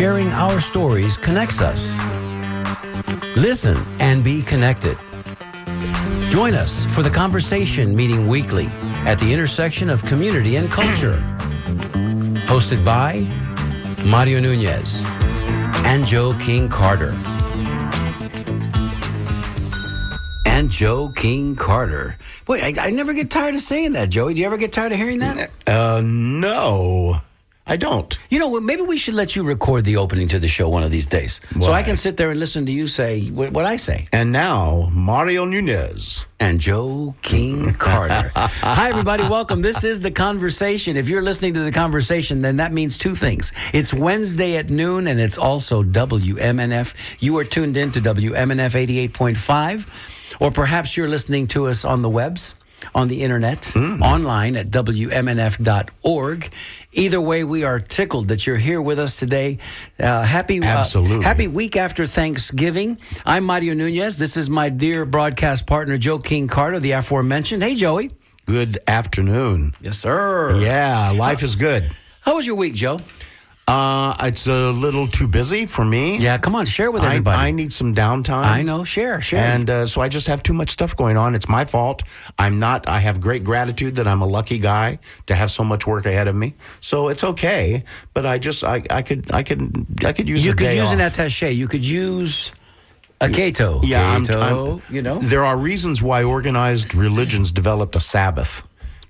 sharing our stories connects us. Listen and be connected. Join us for the Conversation meeting weekly at the intersection of community and culture. Hosted by Mario Nunez and Joe King Carter. And Joe King Carter. Boy, I never get tired of saying that, Joey. Do you ever get tired of hearing that? No, I don't. You know, maybe we should let you record the opening to the show one of these days. Why? So I can sit there and listen to you say what I say. And now, Mario Nunez. And Joe King Carter. Hi, everybody. Welcome. This is The Conversation. If you're listening to The Conversation, then that means two things. It's Wednesday at noon, and it's also WMNF. You are tuned in to WMNF 88.5, or perhaps you're listening to us on the webs, on the internet, online at WMNF.org. Either way, we are tickled that you're here with us today. Absolutely. Happy week after Thanksgiving. I'm Mario Nunez. This is my dear broadcast partner, Joe King Carter, the aforementioned. Hey, Joey. Good afternoon. Yes, sir. Yeah, life is good. How was your week, Joe? It's a little too busy for me. Yeah, come on, share with everybody. I need some downtime. I know, share. And so I just have too much stuff going on. It's my fault. I have great gratitude that I'm a lucky guy to have so much work ahead of me. So it's okay. But I could use a day You could use off. an attaché. You could use a Cato. Yeah, Cato, you know. There are reasons why organized religions developed a Sabbath.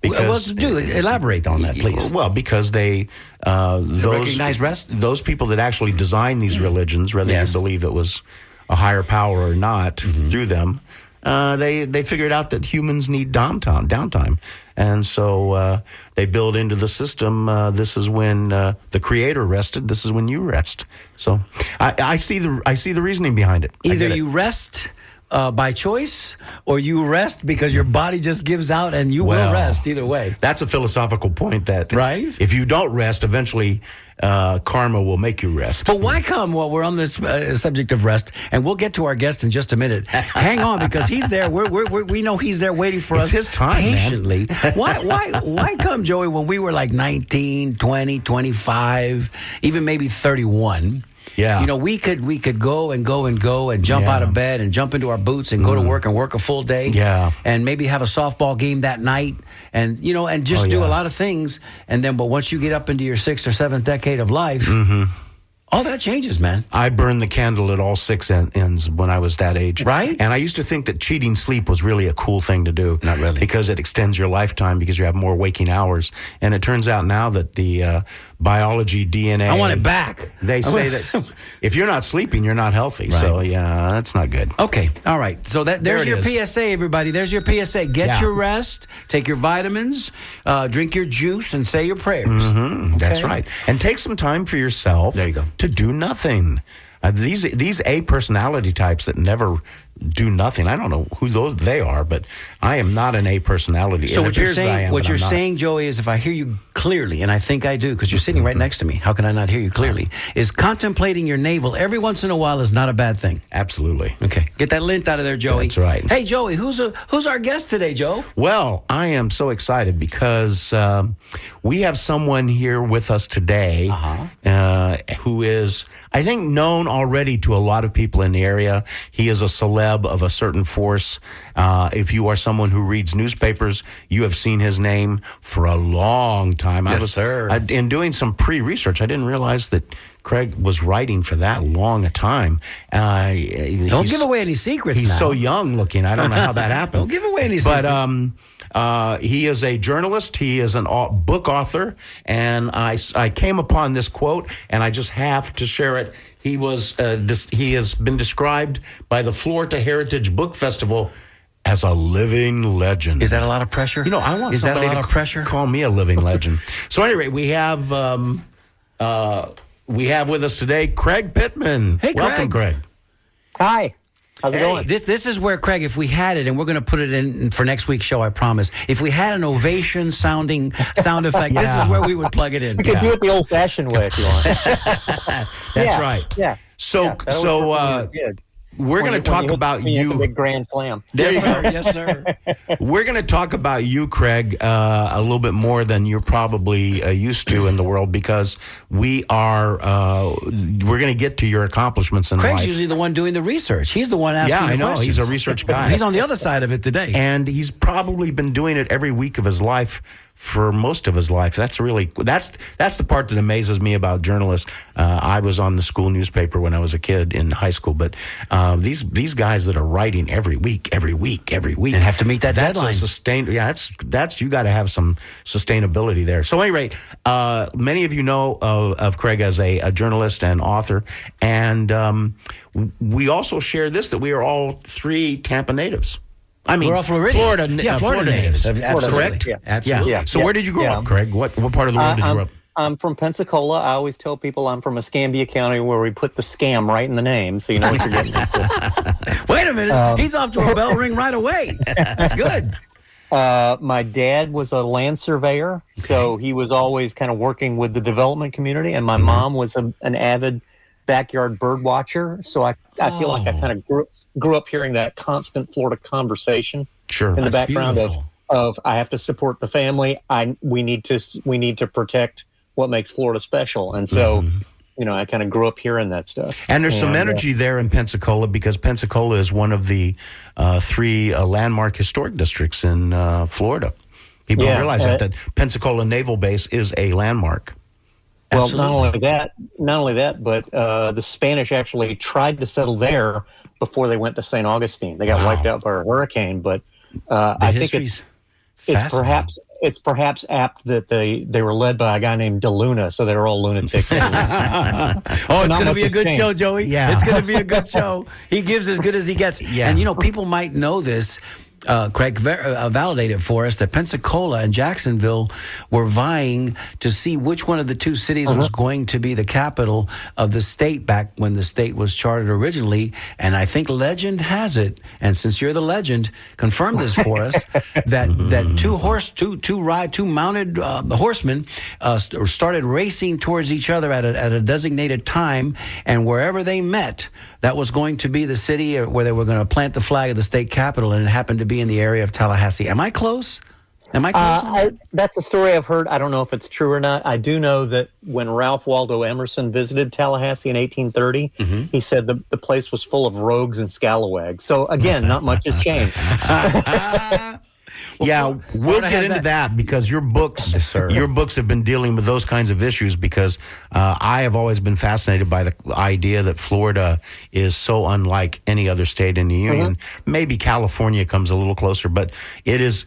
Elaborate on that, please. Well, because they recognize rest. Those people that actually designed these religions, whether you believe it was a higher power or not, through them, they figured out that humans need downtime, and so they build into the system. This is when the Creator rested. This is when you rest. So I see the reasoning behind it. Either you rest by choice, or you rest because your body just gives out, and you will rest either way. That's a philosophical point that, right? If you don't rest, eventually karma will make you rest. But why come while we're on this subject of rest, and we'll get to our guest in just a minute. Hang on, because he's there. We know he's there waiting for us. It's his time, patiently. man. Why come, Joey, when we were like 19, 20, 25, even maybe 31? Yeah. You know, we could go and jump out of bed and jump into our boots and go to work and work a full day. Yeah. And maybe have a softball game that night and just do a lot of things. And then, but once you get up into your 6th or 7th decade of life, all that changes, man. I burned the candle at all 6 ends when I was that age. Right. And I used to think that cheating sleep was really a cool thing to do. Not really. Because it extends your lifetime because you have more waking hours. And it turns out now that the biology, DNA... I want it back. They say that if you're not sleeping, you're not healthy. Right. So, yeah, that's not good. Okay. All right. So there's your is. PSA, everybody. There's your PSA. Get your rest. Take your vitamins. Drink your juice and say your prayers. Okay? That's right. And take some time for yourself. There you go. To do nothing. These A personality types that never do nothing. I don't know who they are, but I am not an A personality. So what you're saying, Joey, is if I hear you clearly, and I think I do, because you're sitting right next to me. How can I not hear you clearly? Is contemplating your navel every once in a while is not a bad thing. Absolutely. Okay, get that lint out of there, Joey. That's right. Hey, Joey, who's our guest today, Joe? Well, I am so excited because we have someone here with us today who is, I think, known already to a lot of people in the area. He is a celeb of a certain force. If you are someone who reads newspapers, you have seen his name for a long time. Yes, sir. In doing some pre-research, I didn't realize that Craig was writing for that long a time. Don't give away any secrets. He's now. so young looking. I don't know how that happened. Don't give away any secrets. But he is a journalist. He is an book author. And I came upon this quote, and I just have to share it. He has been described by the Florida Heritage Book Festival as a living legend. Is that a lot of pressure? You know, I want Is that somebody a lot to of pressure? Call me a living legend. So anyway, we have with us today Craig Pittman. Hey, welcome, Craig. Hi. How's it going? This is where, Craig, if we had it, and we're going to put it in for next week's show, I promise. If we had an ovation-sounding sound effect, this is where we would plug it in. We could do it the old-fashioned way if you want. That's right. Yeah. So we're going to talk about you. The big grand slam. Yes, sir. Yes, sir. We're going to talk about you, Craig, a little bit more than you're probably used to in the world, because we're going to get to your accomplishments in Craig's life. usually the one doing the research. He's the one asking the I know. questions. He's a research guy. He's on the other side of it today. And he's probably been doing it every week of his life for most of his life. That's the part that amazes me about journalists. I was on the school newspaper when I was a kid in high school, but these guys that are writing every week, and have to meet that deadline. That's you got to have some sustainability there. So, at any rate, many of you know of Craig as a journalist and author, and we also share this, that we are all three Tampa natives. I mean, we're all Florida natives. Absolutely. Correct? Yeah. Absolutely. Yeah. So where did you grow up, Craig? What part of the world did you grow up? I'm from Pensacola. I always tell people I'm from Escambia County, where we put the scam right in the name, so you know what you're getting into. Wait a minute. He's off to a bell ring right away. That's good. My dad was a land surveyor, so he was always kind of working with the development community, and my mom was an avid backyard bird watcher, so I feel like I kind of grew up hearing that constant Florida conversation in the background of I have to support the family. We need to protect what makes Florida special, and so I kind of grew up hearing that stuff. And there's some energy there in Pensacola, because Pensacola is one of the three landmark historic districts in Florida. People don't realize that Pensacola Naval Base is a landmark. Well, not only that, but the Spanish actually tried to settle there before they went to St. Augustine. They got wiped out by a hurricane, but I think it's perhaps apt that they were led by a guy named De Luna, so they were all lunatics. It's going to be a good show, Joey. Yeah. It's going to be a good show. He gives as good as he gets. Yeah. And, people might know this. Craig validated for us that Pensacola and Jacksonville were vying to see which one of the two cities was going to be the capital of the state back when the state was chartered originally. And I think legend has it, and since you're the legend, confirm this for us, that two mounted horsemen started racing towards each other at a designated time, and wherever they met, that was going to be the city where they were going to plant the flag of the state capitol, and it happened to be in the area of Tallahassee. Am I close? That's a story I've heard. I don't know if it's true or not. I do know that when Ralph Waldo Emerson visited Tallahassee in 1830, he said the place was full of rogues and scalawags. So again, not much has changed. We'll get into that, because your books have been dealing with those kinds of issues, because I have always been fascinated by the idea that Florida is so unlike any other state in the union. Maybe California comes a little closer, but it's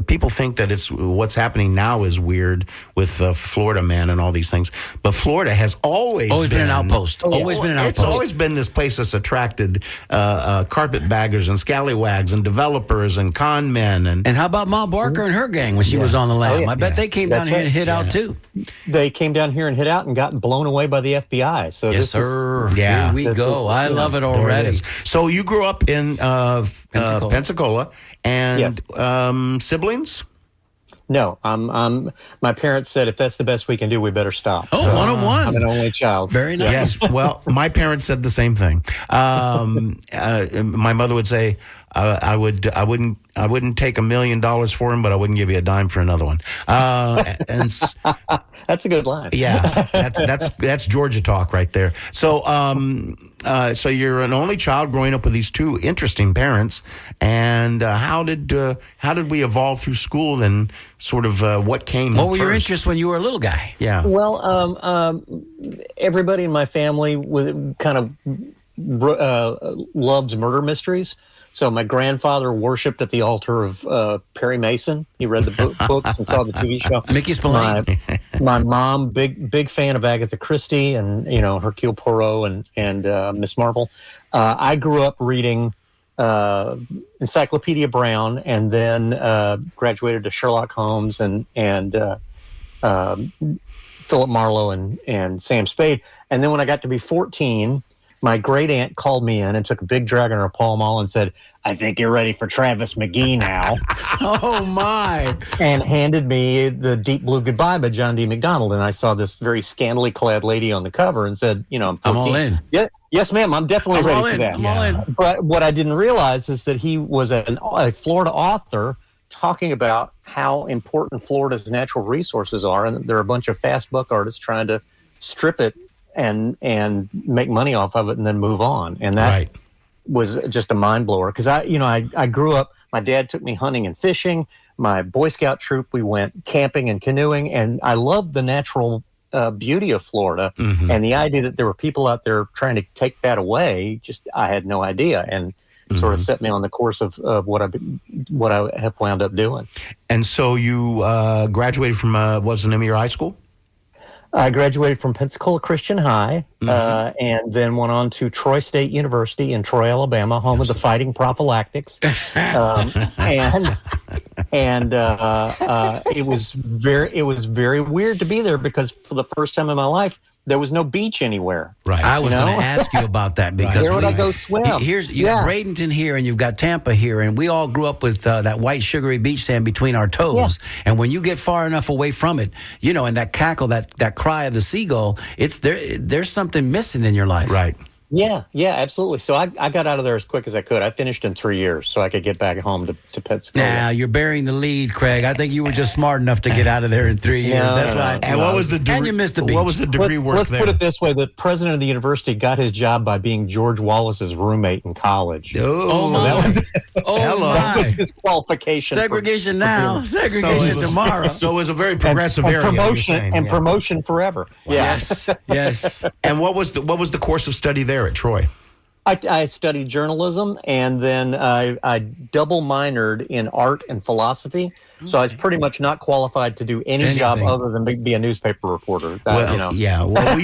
people think that it's what's happening now is weird with Florida Man and all these things, but Florida has always been an outpost. It's always been this place that's attracted carpetbaggers and scallywags and developers and con men. And how about Ma Barker and her gang when she was on the lam? I bet they came down here and hit out too. They came down here and hit out and got blown away by the FBI. So yes, sir. Here we go. I love it already. So you grew up in Pensacola, and siblings? No, my parents said if that's the best we can do, we better stop. Oh, so, one of one. I'm an only child. Very nice. Yes. Well, my parents said the same thing. My mother would say, I wouldn't take $1 million for him, but I wouldn't give you a dime for another one. And that's a good line. Yeah, that's Georgia talk right there. So, so you're an only child growing up with these two interesting parents, and how did we evolve through school, and sort of what came? What were your interests when you were a little guy? Yeah. Well, everybody in my family kind of loves murder mysteries. So my grandfather worshipped at the altar of Perry Mason. He read the books and saw the TV show. Mickey Spillane. My mom, big fan of Agatha Christie and Hercule Poirot and Miss Marple. I grew up reading Encyclopedia Brown, and then graduated to Sherlock Holmes and Philip Marlowe and Sam Spade. And then when I got to be 14, my great aunt called me in and took a big drag on her Pall Mall and said, "I think you're ready for Travis McGee now." Oh, my. And handed me the Deep Blue Goodbye by John D. MacDonald. And I saw this very scantily clad lady on the cover and said, I'm 14. I'm all in. Yeah, yes, ma'am. I'm definitely ready for that. I'm all in. But what I didn't realize is that he was a Florida author talking about how important Florida's natural resources are. And there are a bunch of fast buck artists trying to strip it and make money off of it and then move on. And that was just a mind blower. Because I grew up, my dad took me hunting and fishing. My Boy Scout troop, we went camping and canoeing, and I loved the natural beauty of Florida. Mm-hmm. And the idea that there were people out there trying to take that away, I had no idea, and sort of set me on the course of what I have wound up doing. And so you graduated from what was the name of your high school? I graduated from Pensacola Christian High, and then went on to Troy State University in Troy, Alabama, home of the Fighting Prophylactics. It was very weird to be there because for the first time in my life, there was no beach anywhere. Right. I was going to ask you about that because where would I go swim? You got Bradenton here and you've got Tampa here, and we all grew up with that white sugary beach sand between our toes. Yeah. And when you get far enough away from it, and that cackle, that cry of the seagull, there's something missing in your life. Right. Yeah, absolutely. So I got out of there as quick as I could. I finished in 3 years so I could get back home to Pensacola. Now, you're bearing the lead, Craig. I think you were just smart enough to get out of there in 3 years. That's why. And what was the degree? And you missed the beach. What was the degree work let's there? Let's put it this way. The president of the university got his job by being George Wallace's roommate in college. That was his qualification. Segregation now, segregation tomorrow. So it was a very progressive area. Promotion forever. Wow. Yes. And what was the course of study there at Troy? I studied journalism, and then I double minored in art and philosophy. So I was pretty much not qualified to do anything job other than be a newspaper reporter. Yeah. Well,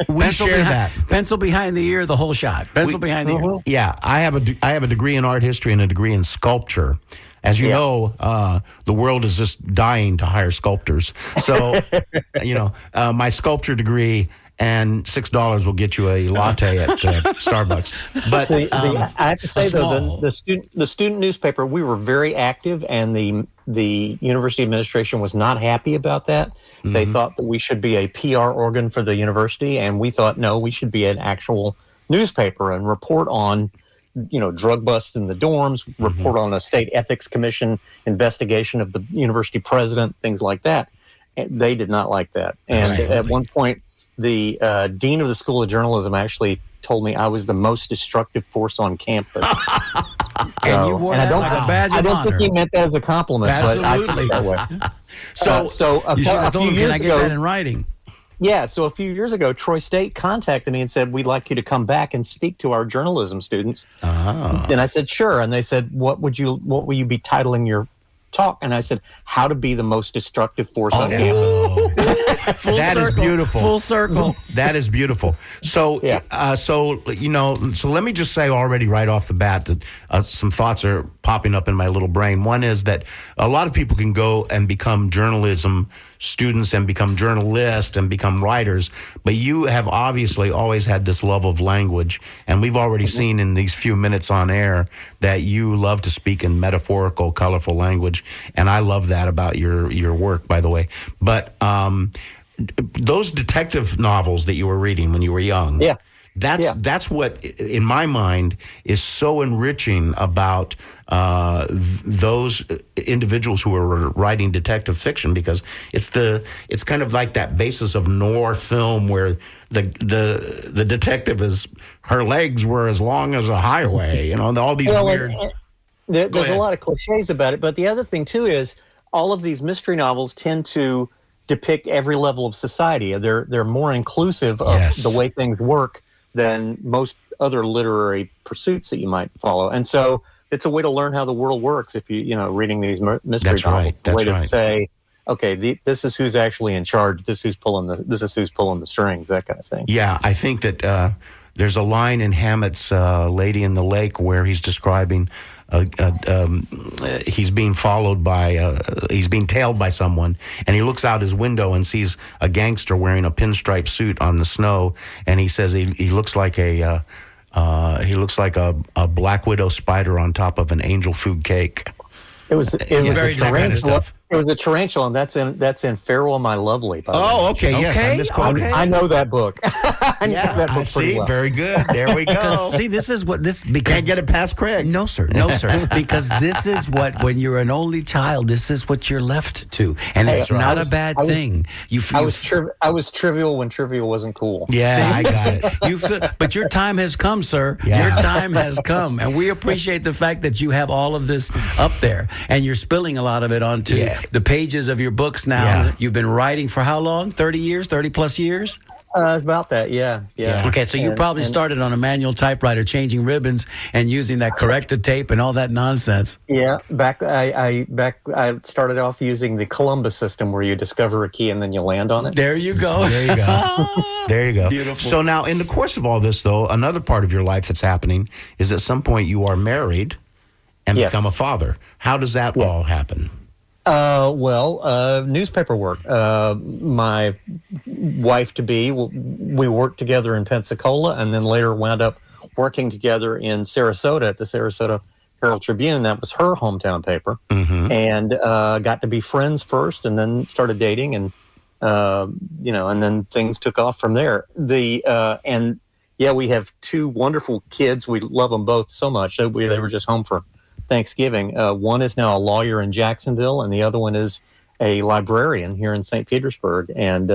we share that. Pencil behind the ear, the whole shot. Pencil behind the ear. Yeah, I have a degree in art history and a degree in sculpture. As you know, the world is just dying to hire sculptors. So, my sculpture degree and $6 will get you a latte at Starbucks. But I have to say though, the student newspaper, we were very active, and the university administration was not happy about that. Mm-hmm. They thought that we should be a PR organ for the university, and we thought no, we should be an actual newspaper and report on drug busts in the dorms, report on a state ethics commission investigation of the university president, things like that. And they did not like that. And at one point, the dean of the School of Journalism actually told me I was the most destructive force on campus. And you wore that like a badge of honor. I don't think he meant that as a compliment, Absolutely. but I felt that way. So a few years can I get ago, that in writing? Yeah, so a few years ago, Troy State contacted me and said, "We'd like you to come back and speak to our journalism students." Oh. And I said, "Sure." And they said, "What will you be titling your talk?" And I said, "How to be the most destructive force on campus." That is beautiful. Full circle. That is beautiful. So, so let me just say already right off the bat that some thoughts are popping up in my little brain. One is that a lot of people can go and become journalism students and become journalists and become writers, but you have obviously always had this love of language, and we've already seen in these few minutes on air that you love to speak in metaphorical, colorful language, and I love that about your work, by the way. But those detective novels that you were reading when you were young, that's what, in my mind, is so enriching about those individuals who are writing detective fiction, because it's kind of like that basis of noir film where the detective her legs were as long as a highway, all these weird. There's a lot of cliches about it, but the other thing too is all of these mystery novels tend to depict every level of society. They're more inclusive of the way things work than most other literary pursuits that you might follow. And so it's a way to learn how the world works if reading these mystery novels. That's a way to say, okay, this is who's actually in charge. This is who's pulling the strings, that kind of thing. Yeah, I think that There's a line in Hammett's Lady in the Lake where he's describing he's being followed by, he's being tailed by someone, and he looks out his window and sees a gangster wearing a pinstripe suit on the snow, and he says he looks like a black widow spider on top of an angel food cake. It was very tarantula. It was a tarantula, and that's in Farewell, My Lovely. Oh, okay, yes, I misquoted. I know that book. I know that book pretty well. Very good. There we go. See, this is what this because can't get it past Craig. No, sir. Because this is what, when you're an only child, this is what you're left to, and it's not a bad thing. I was trivial when trivial wasn't cool. Yeah, I got it. But your time has come, sir. Yeah. Your time has come, and we appreciate the fact that you have all of this up there, and you're spilling a lot of it onto the pages of your books now. Yeah. You've been writing for how long? 30 years? 30 plus years? About that, yeah. Okay, so you probably started on a manual typewriter, changing ribbons and using that corrected tape and all that nonsense. Yeah, I started off using the Columbus system, where you discover a key and then you land on it. There you go. There you go. Beautiful. So now, in the course of all this, though, another part of your life that's happening is at some point you are married and become a father. How does that all happen? Newspaper work. My wife-to-be, we worked together in Pensacola, and then later wound up working together in Sarasota at the Sarasota Herald Tribune. That was her hometown paper. Mm-hmm. And got to be friends first, and then started dating, and and then things took off from there. We have two wonderful kids. We love them both so much. They were just home for Thanksgiving. One is now a lawyer in Jacksonville, and the other one is a librarian here in St. Petersburg. And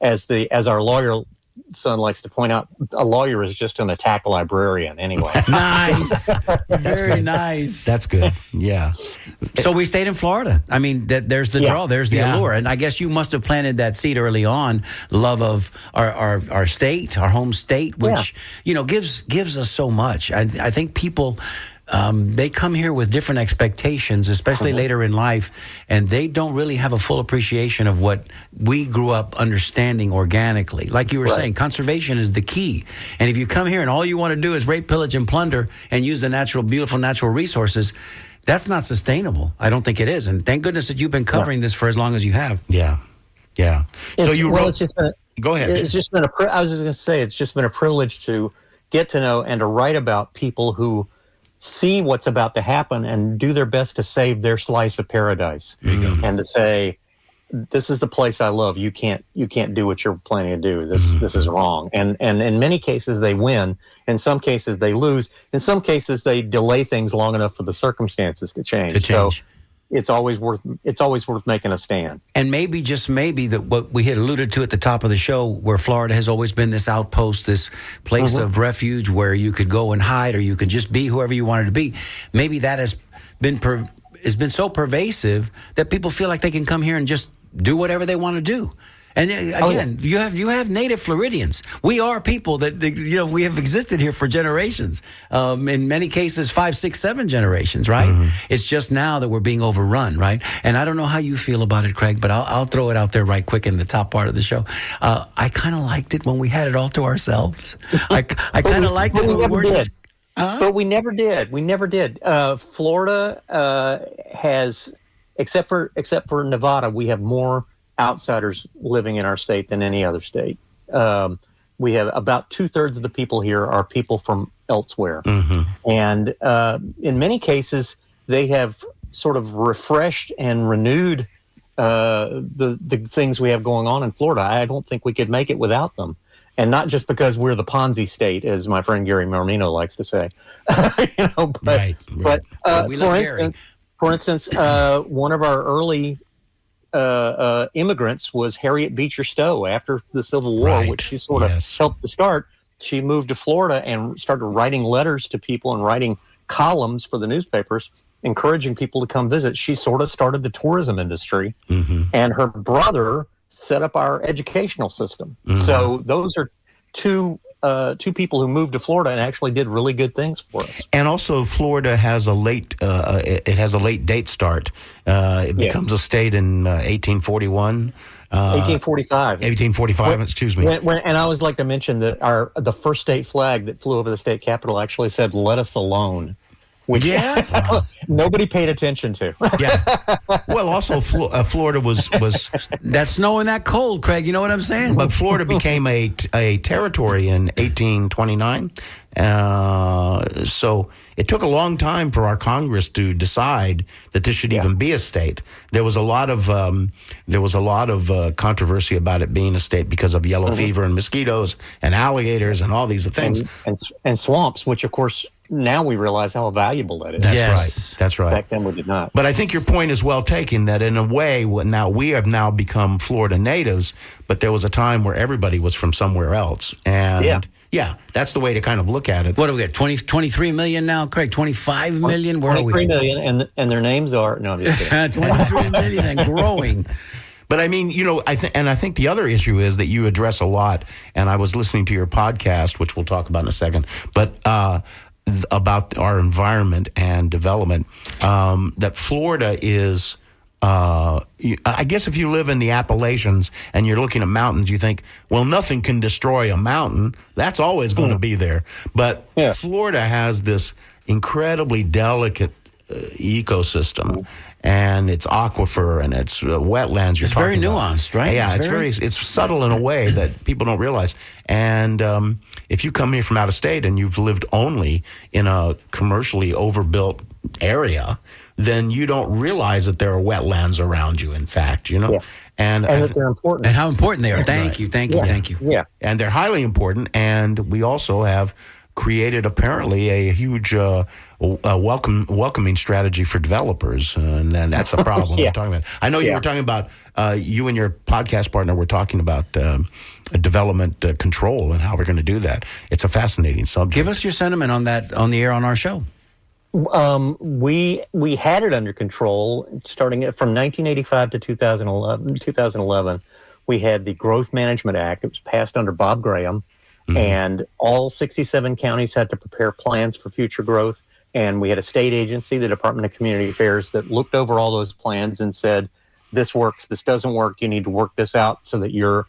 as our lawyer son likes to point out, a lawyer is just an attack librarian anyway. Nice. Very nice. That's good. Yeah. So we stayed in Florida. I mean, there's the draw, there's the allure. And I guess you must have planted that seed early on, love of our state, our home state, which, gives us so much. I think people... they come here with different expectations, especially later in life, and they don't really have a full appreciation of what we grew up understanding organically. Like you were saying, conservation is the key. And if you come here and all you want to do is rape, pillage, and plunder and use the beautiful natural resources, that's not sustainable. I don't think it is. And thank goodness that you've been covering this for as long as you have. Yeah. So you wrote... Go ahead. It's just been I was just going to say, it's just been a privilege to get to know and to write about people who see what's about to happen and do their best to save their slice of paradise. And to say, this is the place I love. You can't do what you're planning to do. This is wrong. And in many cases they win. In some cases they lose. In some cases they delay things long enough for the circumstances to change. So it's always worth making a stand. And maybe, just maybe, that what we had alluded to at the top of the show, where Florida has always been this outpost, this place of refuge where you could go and hide, or you could just be whoever you wanted to be. Maybe that has been so pervasive that people feel like they can come here and just do whatever they want to do. And again, you have native Floridians. We are people that we have existed here for generations. In many cases, 5, 6, 7 generations. Right? It's just now that we're being overrun. Right? And I don't know how you feel about it, Craig, but I'll throw it out there right quick in the top part of the show. I kind of liked it when we had it all to ourselves. I kind of liked it when we weren't. But we never did. Florida has, except for Nevada, we have more outsiders living in our state than any other state. We have about 2/3 of the people here are people from elsewhere. And in many cases, they have sort of refreshed and renewed the things we have going on in Florida. I don't think we could make it without them. And not just because we're the Ponzi state, as my friend Gary Marmino likes to say. But for instance, one of our early immigrants was Harriet Beecher Stowe after the Civil War, which she sort of helped to start. She moved to Florida and started writing letters to people and writing columns for the newspapers, encouraging people to come visit. She sort of started the tourism industry, and her brother set up our educational system. So those are two two people who moved to Florida and actually did really good things for us. And also, Florida has a late date start. It becomes a state in 1841. 1845. 1845. Excuse me. And I always like to mention that the first state flag that flew over the state capitol actually said "Let us alone." Which nobody paid attention to. Yeah. Well, also Florida was that snow and that cold, Craig. You know what I'm saying? But Florida became a territory in 1829. So it took a long time for our Congress to decide that this should even be a state. There was a lot of controversy about it being a state because of yellow fever and mosquitoes and alligators and all these things and swamps, which of course now we realize how valuable that is. That's right. Back then we did not. But I think your point is well taken. That in a way, now we have now become Florida natives, but there was a time where everybody was from somewhere else, and. Yeah, that's the way to kind of look at it. What do we get? 23 million now, Craig? 25 million? Where 23 million, and their names are... No, I'm just kidding. 23 million and growing. But I mean, I think the other issue is that you address a lot, and I was listening to your podcast, which we'll talk about in a second, but about our environment and development, that Florida is... I guess if you live in the Appalachians and you're looking at mountains, you think, well, nothing can destroy a mountain. That's always going to be there. But Florida has this incredibly delicate ecosystem, and it's aquifer and it's wetlands. It's very nuanced, right? Yeah, it's subtle in a way that people don't realize. And if you come here from out of state and you've lived only in a commercially overbuilt area, then you don't realize that there are wetlands around you, in fact, and that they're important. And how important they are. Thank you. Yeah. And they're highly important, and we also have created apparently a huge welcoming strategy for developers, and that's a problem we're talking about. I know you were talking about, you and your podcast partner were talking about development control and how we're going to do that. It's a fascinating subject. Give us your sentiment on that on the air on our show. We had it under control starting from 1985 to 2011. We had the Growth Management Act. It was passed under Bob Graham, and all 67 counties had to prepare plans for future growth. And we had a state agency, the Department of Community Affairs, that looked over all those plans and said, this works, this doesn't work, you need to work this out so that you're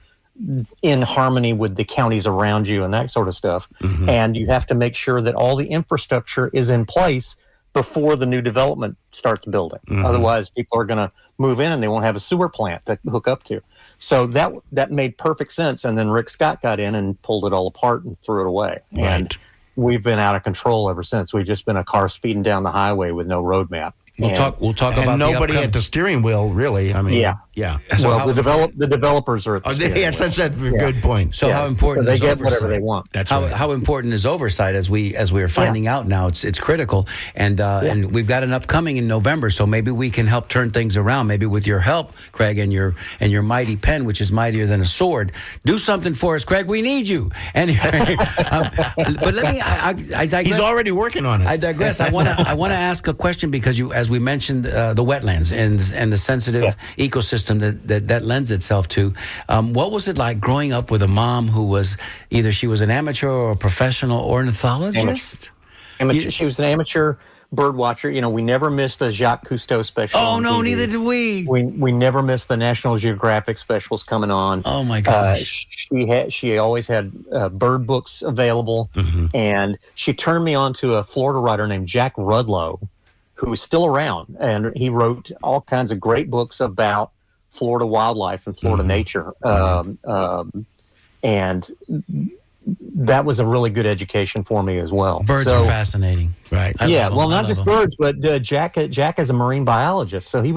in harmony with the counties around you and that sort of stuff. And you have to make sure that all the infrastructure is in place before the new development starts building. Otherwise, people are going to move in and they won't have a sewer plant to hook up to. So that made perfect sense. And then Rick Scott got in and pulled it all apart and threw it away. Right. And we've been out of control ever since. We've just been a car speeding down the highway with no roadmap. We'll talk about nobody at the steering wheel, really. I mean, yeah. So well, the developers are at the steering wheel. That's such a good point. So how important is they get oversight? Whatever they want. That's how important is oversight as we are finding out now. It's critical, and we've got an upcoming in November. So maybe we can help turn things around. Maybe with your help, Craig, and your mighty pen, which is mightier than a sword. Do something for us, Craig. We need you. Anyway, but let me. I digress. He's already working on it. I digress. I want to ask a question because as we mentioned. The wetlands and the sensitive ecosystem that lends itself to. What was it like growing up with a mom who was either she was an amateur or a professional ornithologist? Amateur. She was an amateur bird watcher. We never missed a Jacques Cousteau special. Oh no, neither did we. We never missed the National Geographic specials coming on. Oh my gosh. She always had bird books available, and she turned me on to a Florida writer named Jack Rudlow, who is still around, and he wrote all kinds of great books about Florida wildlife and Florida nature. And that was a really good education for me as well. Birds are fascinating, right? Not just birds, but Jack is a marine biologist. So he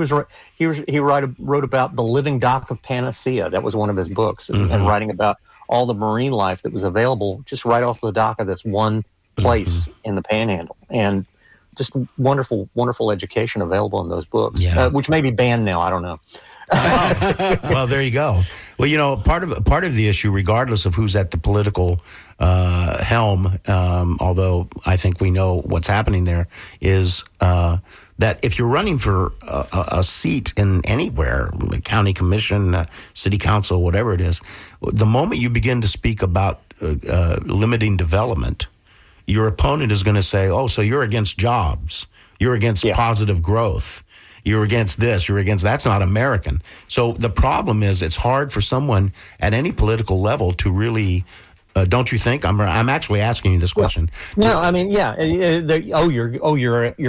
wrote about the living dock of Panacea. That was one of his books, and writing about all the marine life that was available just right off the dock of this one place in the Panhandle. And just wonderful, wonderful education available in those books, which may be banned now. I don't know. Well, there you go. Well, part of the issue, regardless of who's at the political helm, although I think we know what's happening there, is that if you're running for a seat in anywhere, county commission, city council, whatever it is, the moment you begin to speak about limiting development, your opponent is going to say, oh, so you're against jobs. You're against positive growth. You're against this. You're against that's not American. So the problem is it's hard for someone at any political level to really. Don't you think? I'm actually asking you this question. No, I mean, you're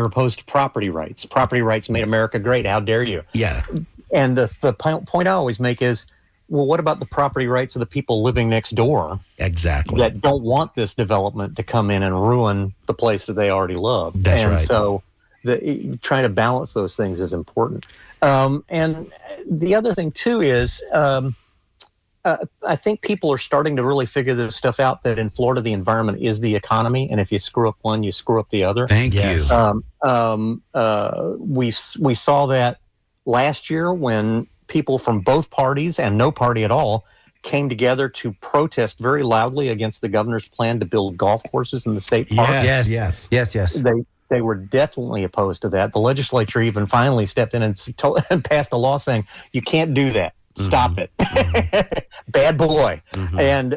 opposed to property rights. Property rights made America great. How dare you? Yeah. And the point I always make is, well, what about the property rights of the people living next door? Exactly. That don't want this development to come in and ruin the place that they already love. That's right. And so trying to balance those things is important. And the other thing, too, is I think people are starting to really figure this stuff out, that in Florida, the environment is the economy. And if you screw up one, you screw up the other. Thank you. We saw that last year when people from both parties and no party at all came together to protest very loudly against the governor's plan to build golf courses in the state park. Yes. They were definitely opposed to that. The legislature even finally stepped in and passed a law saying, you can't do that. Stop it. Bad boy. And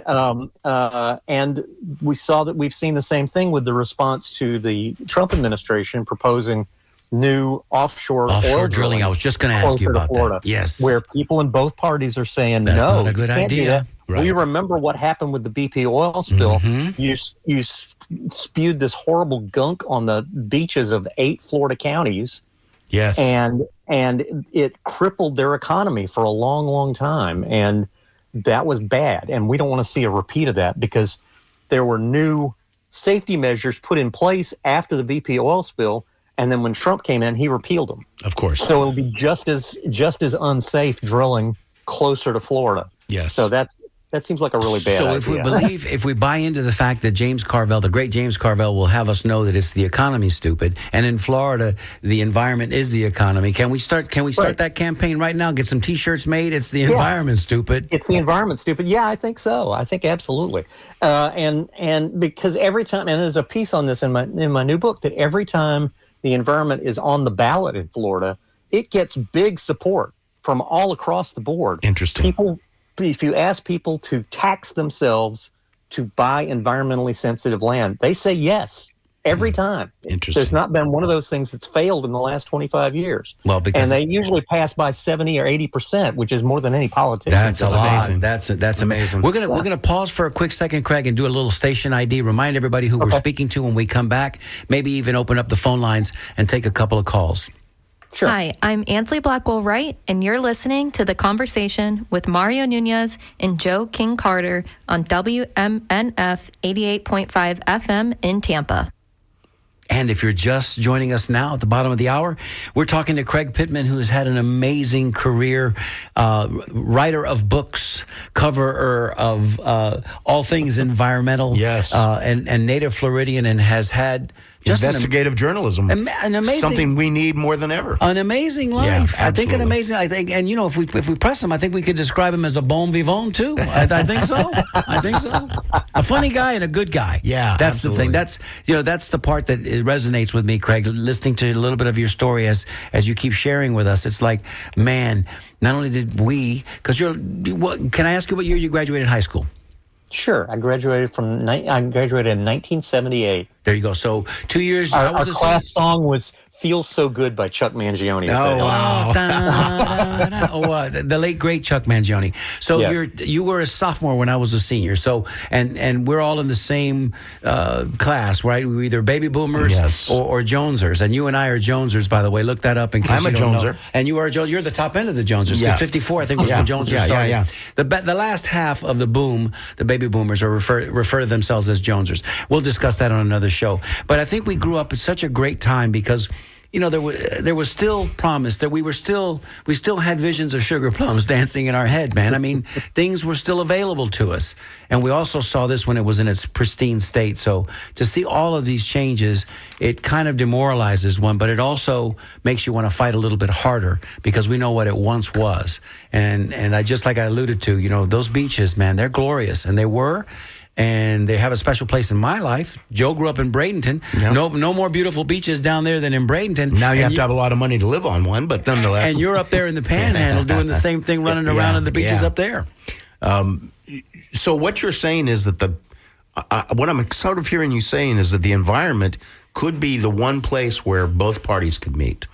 we've seen the same thing with the response to the Trump administration proposing new offshore oil drilling. I was just going to ask you about that. Yes. Where people in both parties are saying, that's no, not a good idea. Right. We remember what happened with the BP oil spill. You spewed this horrible gunk on the beaches of 8 Florida counties. Yes. And it crippled their economy for a long, long time. And that was bad. And we don't want to see a repeat of that, because there were new safety measures put in place after the BP oil spill. And then when Trump came in, he repealed them. Of course. So it'll be just as unsafe drilling closer to Florida. Yes. So that seems like a really bad idea. So if we buy into the fact that James Carville, the great James Carville, will have us know that it's the economy, stupid, and in Florida the environment is the economy, can we start that campaign right now? Get some T-shirts made. It's the environment, stupid. It's the environment, stupid. Yeah, I think so. I think absolutely. And because every time, and there's a piece on this in my new book, that every time the environment is on the ballot in Florida, it gets big support from all across the board. Interesting. If you ask people to tax themselves to buy environmentally sensitive land, they say yes every time. Interesting. There's not been one of those things that's failed in the last 25 years. Well, because and they usually pass by 70 or 80%, which is more than any politician. That's a lot. Amazing. That's amazing. We're gonna pause for a quick second, Craig, and do a little station ID. Remind everybody who we're speaking to when we come back. Maybe even open up the phone lines and take a couple of calls. Sure. Hi, I'm Ansley Blackwell-Wright, and you're listening to The Conversation with Mario Nunez and Joe King Carter on WMNF 88.5 FM in Tampa. And if you're just joining us now at the bottom of the hour, we're talking to Craig Pittman, who has had an amazing career, writer of books, coverer of all things environmental, and native Floridian, and has had just investigative journalism, an amazing, something we need more than ever. An amazing life. Yeah, I think and you know, if we press him, I think we could describe him as a bon vivant too. I think so. I think so. A funny guy and a good guy. Yeah, that's absolutely. the thing. That's the part that it resonates with me, Craig. Listening to a little bit of your story as you keep sharing with us, it's like, man, not only did we, because can I ask you what year you graduated high school? Sure. I graduated in 1978. There you go. So 2 years. Our class song was "Feels So Good" by Chuck Mangione. Oh, wow. The late, great Chuck Mangione. So you were a sophomore when I was a senior. So, and we're all in the same class, right? We were either baby boomers or Jonesers. And you and I are Jonesers, by the way. Look that up in case I'm a Joneser. And you are a Joneser. You're the top end of the Jonesers. Yeah. 54, I think, was when Jonesers started. Yeah. The last half of the boom, the baby boomers refer to themselves as Jonesers. We'll discuss that on another show. But I think we grew up at such a great time because, you know, there was still promise that we still had visions of sugar plums dancing in our head, man. I mean, things were still available to us. And we also saw this when it was in its pristine state. So to see all of these changes, it kind of demoralizes one, but it also makes you want to fight a little bit harder because we know what it once was. And I just like I alluded to, you know, those beaches, man, they're glorious. And they were. And they have a special place in my life. Joe grew up in Bradenton. Yep. No more beautiful beaches down there than in Bradenton. Now you have to have a lot of money to live on one, but nonetheless. And you're up there in the Panhandle doing the same thing, running around on the beaches up there. So what you're saying is that what I'm sort of hearing you saying is that the environment could be the one place where both parties could meet.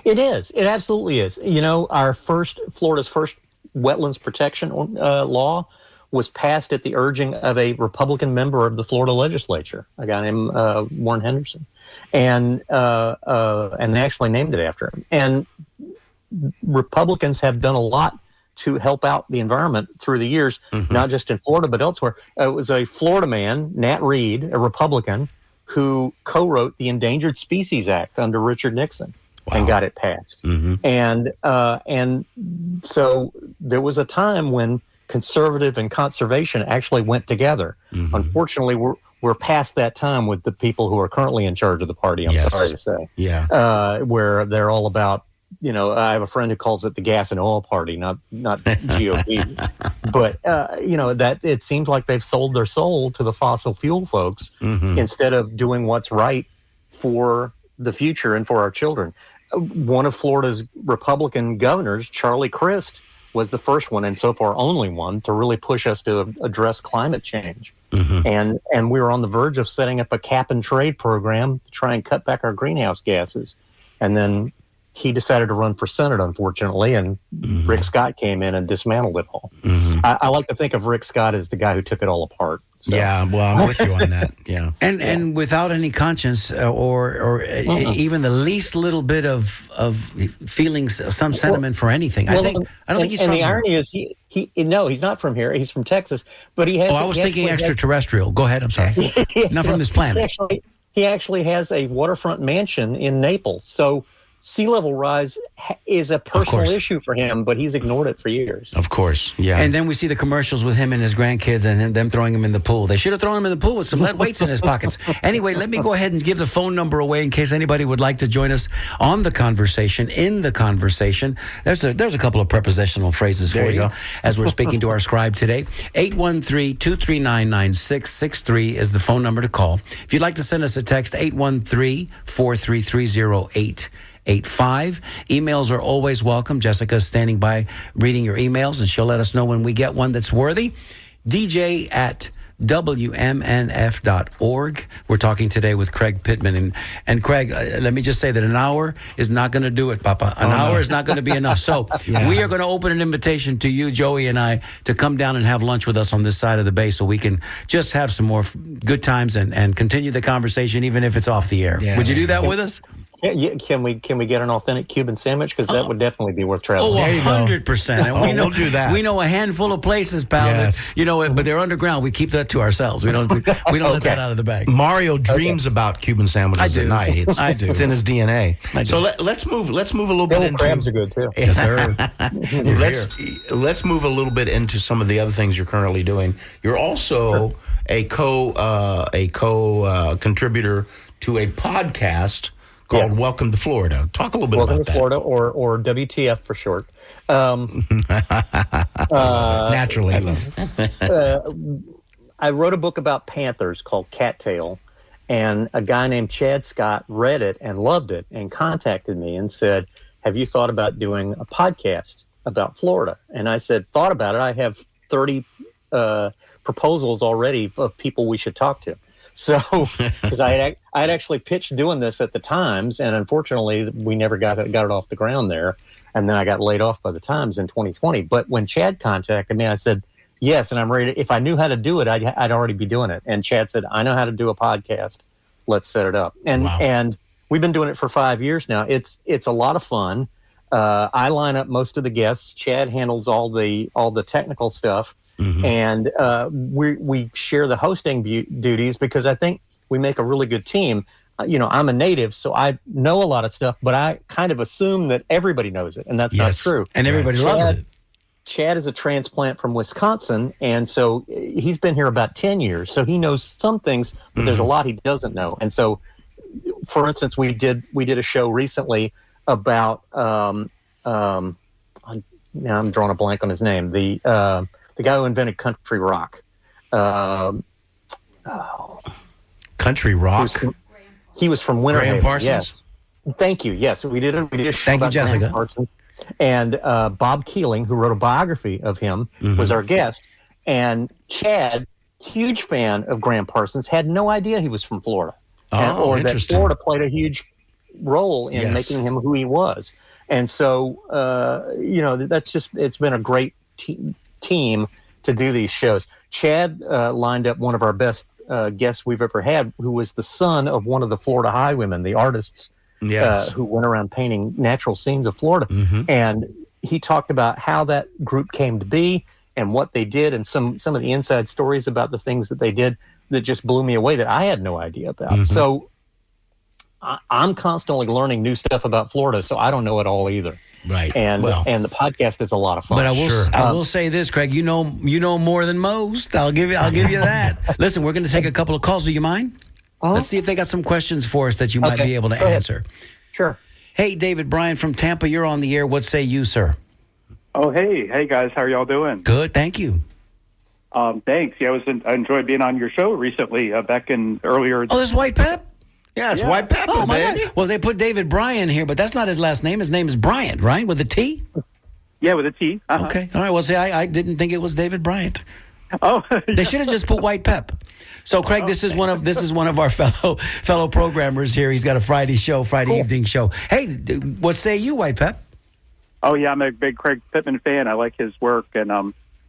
It is. It absolutely is. Florida's first wetlands protection law was passed at the urging of a Republican member of the Florida legislature, a guy named Warren Henderson, and they actually named it after him. And Republicans have done a lot to help out the environment through the years, not just in Florida but elsewhere. It was a Florida man, Nat Reed, a Republican, who co-wrote the Endangered Species Act under Richard Nixon. Wow. And got it passed. And so there was a time when conservative and conservation actually went together. Unfortunately, we're past that time with the people who are currently in charge of the party, I'm sorry to say. Yeah. Where they're all about, I have a friend who calls it the gas and oil party, not GOP. But, that it seems like they've sold their soul to the fossil fuel folks instead of doing what's right for the future and for our children. One of Florida's Republican governors, Charlie Crist, was the first one and so far only one to really push us to address climate change. And we were on the verge of setting up a cap and trade program to try and cut back our greenhouse gases. And then he decided to run for Senate, unfortunately, and Rick Scott came in and dismantled it all. I like to think of Rick Scott as the guy who took it all apart. So. Yeah, well, I'm with you on that. Yeah, and without any conscience or even the least little bit of feelings, some sentiment for anything. I don't think he's from the here. irony is he's not from here. He's from Texas, but he has. I was thinking extraterrestrial. Go ahead. I'm sorry. Not from this planet. He actually has a waterfront mansion in Naples. So sea level rise is a personal issue for him, but he's ignored it for years. Of course, yeah. And then we see the commercials with him and his grandkids and them throwing him in the pool. They should have thrown him in the pool with some lead weights in his pockets. Anyway, let me go ahead and give the phone number away in case anybody would like to join us on the conversation, in the conversation. There's a couple of prepositional phrases for you as we're speaking to our scribe today. 813-239-9663 is the phone number to call. If you'd like to send us a text, 813-433-0885. Emails are always welcome. Jessica's standing by reading your emails, and she'll let us know when we get one that's worthy. DJ at WMNF.org. We're talking today with Craig Pittman. And Craig, let me just say that an hour is not going to do it, Papa. An hour is not going to be enough. So we are going to open an invitation to you, Joey, and I to come down and have lunch with us on this side of the bay so we can just have some more good times and continue the conversation, even if it's off the air. Yeah. Would you do that with us? Yeah, can we get an authentic Cuban sandwich? Because that would definitely be worth traveling. 100%. And we know, we'll do that. We know a handful of places, pal. That, but they're underground. We keep that to ourselves. We don't let that out of the bag. Mario dreams about Cuban sandwiches at night. I do. It's in his DNA. So let's move a little bit into crabs are good too. Yes, sir. Let's move a little bit into some of the other things you're currently doing. You're also a contributor to a podcast called Welcome to Florida. Talk a little bit about that. Welcome to Florida, or WTF for short. Naturally. I wrote a book about panthers called Cattail, and a guy named Chad Scott read it and loved it and contacted me and said, have you thought about doing a podcast about Florida? And I said, thought about it. I have 30 proposals already of people we should talk to. So, because I had actually pitched doing this at the Times, and unfortunately, we never got it off the ground there. And then I got laid off by the Times in 2020. But when Chad contacted me, I said, yes, and I'm ready. If I knew how to do it, I'd already be doing it. And Chad said, I know how to do a podcast. Let's set it up. And we've been doing it for 5 years now. It's a lot of fun. I line up most of the guests. Chad handles all the technical stuff. And we share the hosting duties because I think we make a really good team. I'm a native, so I know a lot of stuff, but I kind of assume that everybody knows it, and that's not true. And everybody loves it. Chad is a transplant from Wisconsin, and so he's been here about 10 years, so he knows some things, but there's a lot he doesn't know. And so, for instance, we did a show recently about now I'm drawing a blank on his name. The guy who invented country rock. Country rock? He was from Winter Graham Haven. Parsons? Yes. Thank you. Yes, we did a show Thank you, about Jessica. Graham Parsons. And Bob Keeling, who wrote a biography of him, was our guest. And Chad, huge fan of Graham Parsons, had no idea he was from Florida. Or that Florida played a huge role in making him who he was. And so, it's been a great team to do these shows. Chad lined up one of our best guests we've ever had, who was the son of one of the Florida Highwomen, the artists who went around painting natural scenes of Florida. And he talked about how that group came to be and what they did, and some of the inside stories about the things that they did that just blew me away that I had no idea about. So I'm constantly learning new stuff about Florida, so I don't know it all either. Right. And the podcast is a lot of fun. But I will say this, Craig, you know more than most. I'll give you that. Listen, we're going to take a couple of calls. Do you mind? Let's see if they got some questions for us that you might be able to answer. Sure. Hey, David Bryan from Tampa, you're on the air. What say you, sir? Oh, hey guys, how are y'all doing? Good, thank you. Thanks. Yeah, I enjoyed being on your show recently, back in earlier. Oh, this is White Pep? Yeah, it's White Pepper, oh, baby. Well, they put David Bryan here, but that's not his last name. His name is Bryant, right? With a T? Yeah, with a T. Okay. All right. Well, see, I didn't think it was David Bryant. Oh, they should have just put White Pep. So, Craig, this is one of our fellow programmers here. He's got a Friday evening show. Hey, what say you, White Pep? Oh yeah, I'm a big Craig Pittman fan. I like his work, and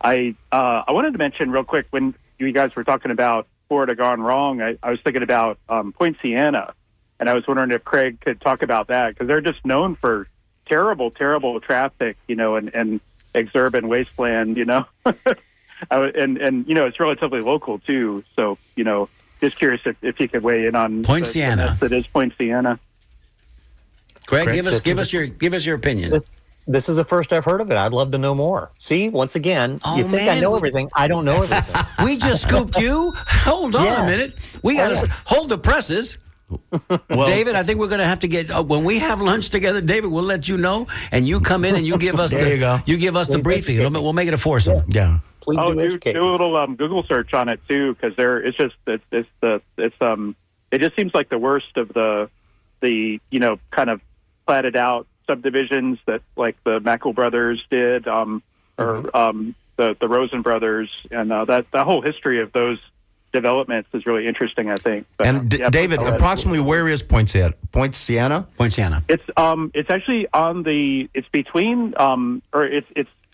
I wanted to mention real quick when you guys were talking about Florida gone wrong. I was thinking about Point Siena, and I was wondering if Craig could talk about that, because they're just known for terrible traffic, and exurban wasteland, and it's relatively local too. So just curious if you could weigh in on Point Siena. That is Point Siena. Craig, give us your opinion. This is the first I've heard of it. I'd love to know more. See, once again, you think I know everything. I don't know everything. We just scooped you. Hold on a minute. We got to hold the presses. Well, David, I think we're going to have to get when we have lunch together. David, we'll let you know, and you come in and you give us the briefing. We'll make it a foursome. Yeah. Please do a little Google search on it too, because it just seems like the worst of the kind of platted out subdivisions that like the Mackle brothers did, or the Rosen brothers, and that whole history of those developments is really interesting, I think. But, and David, approximately where is Point Siena? Point Siena? It's actually it's between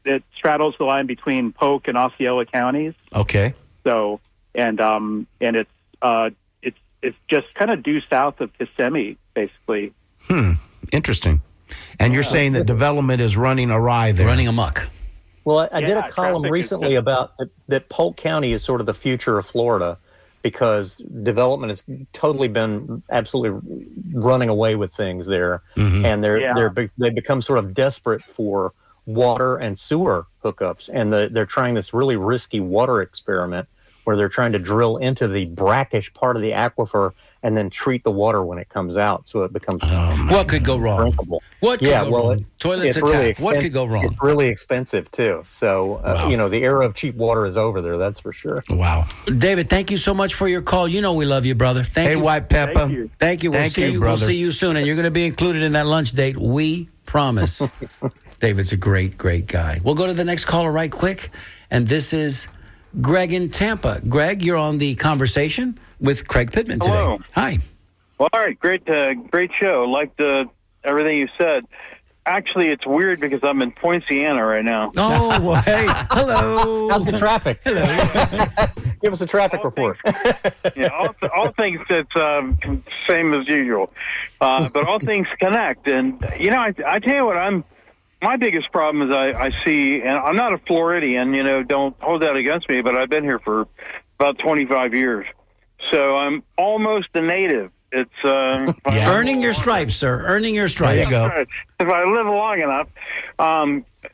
it straddles the line between Polk and Osceola counties. Okay. So and it's just kind of due south of Kissimmee, basically. Interesting. And you're saying that development is running awry there. Running amok. Well, I did a column recently about that Polk County is sort of the future of Florida, because development has totally been absolutely running away with things there. And they become sort of desperate for water and sewer hookups. And they're trying this really risky water experiment where they're trying to drill into the brackish part of the aquifer and then treat the water when it comes out, so it becomes what could go wrong? Drinkable. What could go wrong? Toilets attack. What could go wrong? It's really expensive too. So the era of cheap water is over there. That's for sure. Wow, David, thank you so much for your call. You know we love you, brother. Thank you. White Pepper. Thank you. We'll see you soon, and you're going to be included in that lunch date. We promise. David's a great guy. We'll go to the next caller right quick, and this is Greg in Tampa. Greg, you're on the conversation with Craig Pittman today. Hello. Hi. Well, all right, great show. Liked everything you said. Actually, it's weird because I'm in Point Siena right now. Oh, well, hey, hello. How's the traffic? Hello. Give us a traffic report. All things that's same as usual, but all things connect. And I tell you what, my biggest problem is I see, and I'm not a Floridian, don't hold that against me, but I've been here for about 25 years. So I'm almost a native. It's earning your stripes, sir. Earning your stripes. There you go. If I live long enough.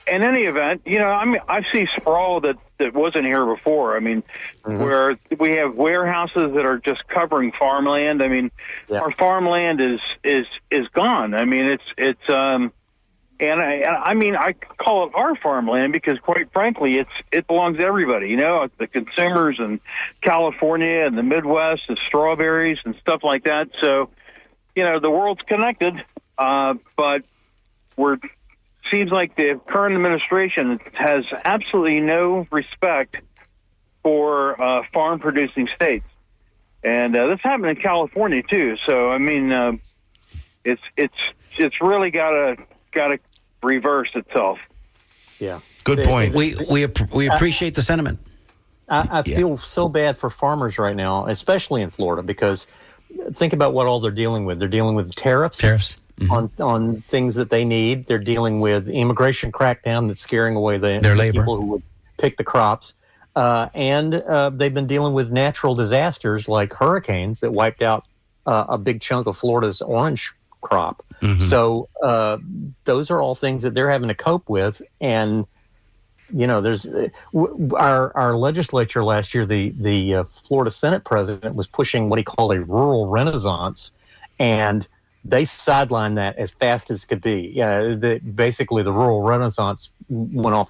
In any event, I see sprawl that wasn't here before. I mean, where we have warehouses that are just covering farmland. I mean, our farmland is gone. I mean, it's And I call it our farmland because, quite frankly, it belongs to everybody. The consumers in California and the Midwest, the strawberries and stuff like that. So, the world's connected, but we're seems like the current administration has absolutely no respect for farm-producing states, and this happened in California too. So I mean, it's really got to reverse itself. Yeah, Good point. We appreciate the sentiment. I feel so bad for farmers right now, especially in Florida, because think about what all they're dealing with. They're dealing with tariffs. On things that they need. They're dealing with immigration crackdown that's scaring away their labor. People who would pick the crops. And they've been dealing with natural disasters like hurricanes that wiped out a big chunk of Florida's orange crop. So those are all things that they're having to cope with. And, you know, there's our legislature last year, the Florida Senate president was pushing what he called a rural renaissance, and they sidelined that as fast as could be. Basically, the rural renaissance went off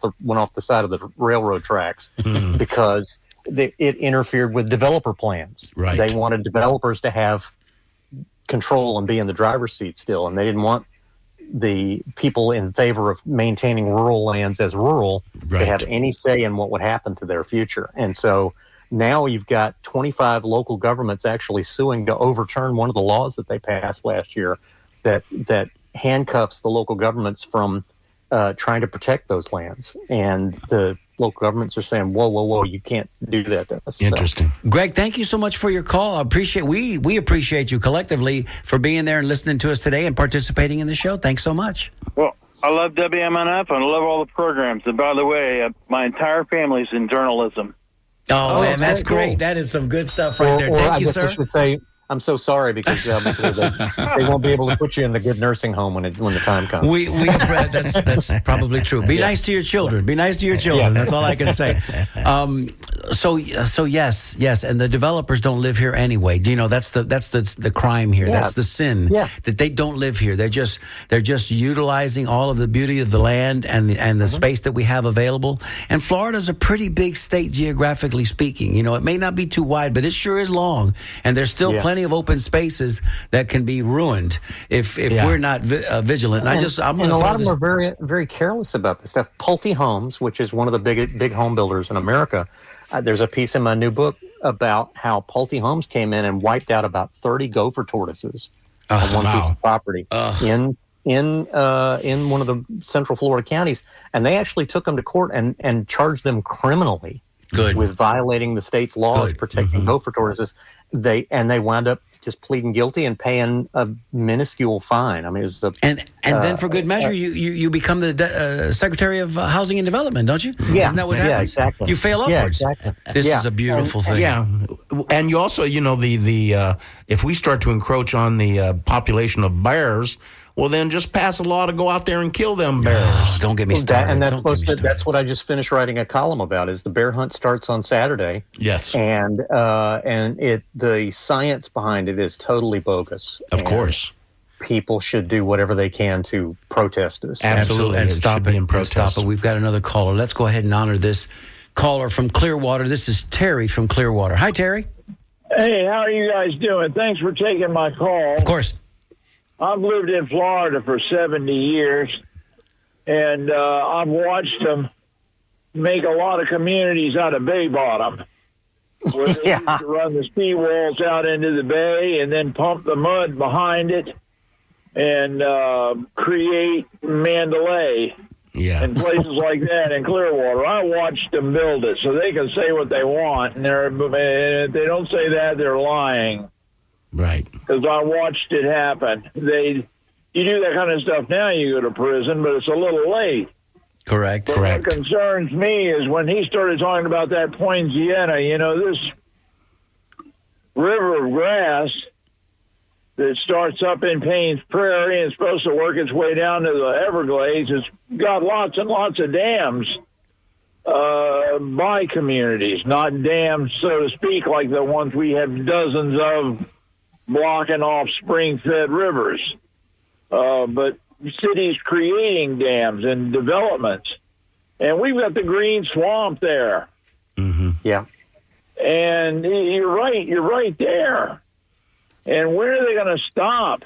the side of the railroad tracks because it interfered with developer plans. Right. They wanted developers to have control and be in the driver's seat still, and they didn't want the people in favor of maintaining rural lands as rural to have any say in what would happen to their future. And so now you've got 25 local governments actually suing to overturn one of the laws that they passed last year that handcuffs the local governments from trying to protect those lands. And the local governments are saying, whoa, you can't do that to us. Interesting. Greg, thank you so much for your call. We appreciate you collectively for being there and listening to us today and participating in the show. Thanks so much. Well, I love WMNF and I love all the programs. And by the way, my entire family's in journalism. Oh, man, that's cool. Great. That is some good stuff right there. Thank you, sir. I should say, I'm so sorry because obviously they won't be able to put you in the good nursing home when the time comes. That's probably true. Be nice to your children. Be nice to your children. That's all I can say. So yes, and the developers don't live here anyway. Do you know that's the crime here? Yeah. That's the sin. Yeah. That they don't live here. They're just utilizing all of the beauty of the land and the space that we have available. And Florida's a pretty big state geographically speaking. You know, it may not be too wide, but it sure is long, and there's still plenty of open spaces that can be ruined if we're not vigilant. And a lot of them are very, very careless about this stuff. Pulte Homes, which is one of the big home builders in America, there's a piece in my new book about how Pulte Homes came in and wiped out about 30 gopher tortoises on one piece of property in one of the central Florida counties, and they actually took them to court and charged them criminally. With violating the state's laws protecting gopher tortoises. They wound up just pleading guilty and paying a minuscule fine. I mean, it was then for good measure, you become the Secretary of Housing and Development, don't you? Yeah, isn't that what happens? Yeah, exactly. You fail upwards. Yeah, exactly. This is a beautiful thing. Yeah, and you also, you know, the if we start to encroach on the population of bears, well, then just pass a law to go out there and kill them bears. Oh, don't get me started. That's what I just finished writing a column about. Is the bear hunt starts on Saturday? Yes, and the science behind it is totally bogus. Of course, people should do whatever they can to protest this. Absolutely, and stop it. We've got another caller. Let's go ahead and honor this caller from Clearwater. This is Terry from Clearwater. Hi, Terry. Hey, how are you guys doing? Thanks for taking my call. Of course. I've lived in Florida for 70 years, and I've watched them make a lot of communities out of bay bottom. Where they used to run the seawalls out into the bay and then pump the mud behind it and create Mandalay and places like that in Clearwater. I watched them build it so they can say what they want, and if they don't say that, they're lying. Right. Because I watched it happen. You do that kind of stuff now, you go to prison, but it's a little late. Correct. But what concerns me is when he started talking about that Poinciana, you know, this river of grass that starts up in Payne's Prairie and is supposed to work its way down to the Everglades, it's got lots and lots of dams by communities, not dams, so to speak, like the ones we have dozens of blocking off spring-fed rivers. But cities creating dams and developments. And we've got the green swamp there. Mm-hmm. Yeah. And you're right there. And when are they going to stop?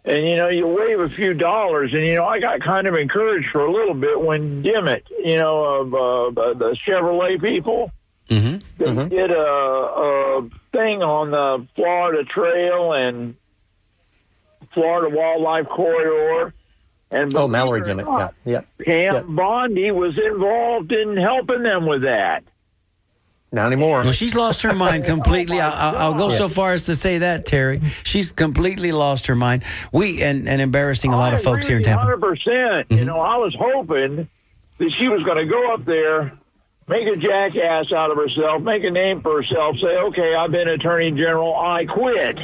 And, you wave a few dollars. And, I got kind of encouraged for a little bit when Dimmitt, of the Chevrolet people, they did a thing on the Florida Trail and Florida Wildlife Corridor. And Mallory Dimmitt, yeah. Pam Bondi was involved in helping them with that. Not anymore. Well, she's lost her mind completely. I'll go so far as to say that, Terry. She's completely lost her mind. And embarrassing a lot of folks here in Tampa. 100%. I was hoping that she was going to go up there, make a jackass out of herself, make a name for herself, say, okay, I've been Attorney General, I quit.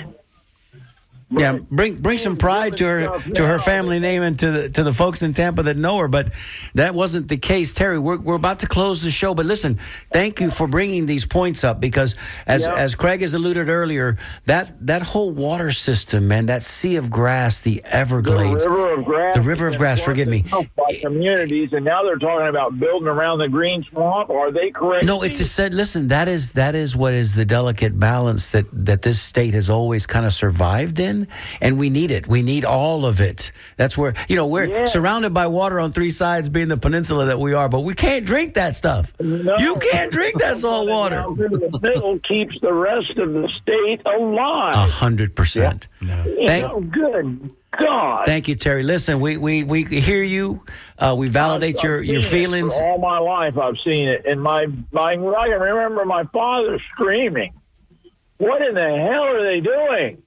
Yeah, bring some pride to her family name and to the folks in Tampa that know her. But that wasn't the case, Terry. We're about to close the show, but listen, thank you for bringing these points up because as Craig has alluded earlier, that whole water system, man, that sea of grass, the Everglades, the river of grass. Forgive me. By communities, and now they're talking about building around the green swamp. Are they correct? No, it's just said. Listen, that is what is the delicate balance that this state has always kind of survived in. And we need it. We need all of it. That's where, we're surrounded by water on three sides, being the peninsula that we are, but we can't drink that stuff. No, you can't drink that salt water. The middle keeps the rest of the state alive. 100%. Good God. Thank you, Terry. Listen, we hear you. We validate your feelings. All my life I've seen it. And I can remember my father screaming, what in the hell are they doing?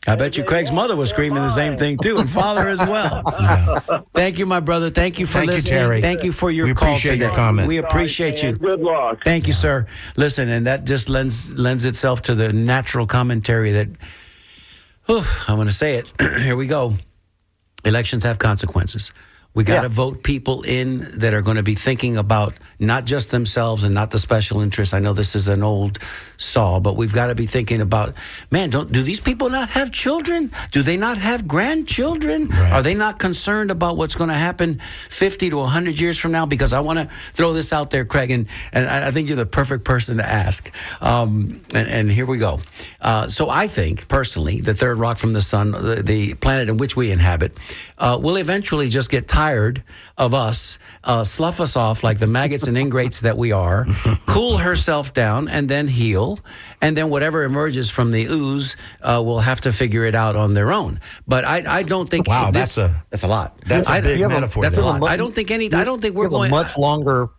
I bet you Craig's mother was screaming the same thing, too, and father as well. Yeah. Thank you, my brother. Thank you for listening. You, Terry. Thank you for your call today. We appreciate your comment. We appreciate you. Good luck. Thank you, sir. Listen, and that just lends itself to the natural commentary that, I'm going to say it. Here we go. Elections have consequences. We got to vote people in that are going to be thinking about not just themselves and not the special interests. I know this is an old saw, but we've got to be thinking about, man, do these people not have children? Do they not have grandchildren? Right. Are they not concerned about what's going to happen 50 to 100 years from now? Because I want to throw this out there, Craig, and I think you're the perfect person to ask. And here we go. So I think, personally, the third rock from the sun, the planet in which we inhabit, will eventually just get tired of us, slough us off like the maggots and ingrates that we are, cool herself down, and then heal. And then whatever emerges from the ooze will have to figure it out on their own. But I don't think... Wow, that's a lot. That's a big metaphor. That's a lot. I don't think we're going... a much longer...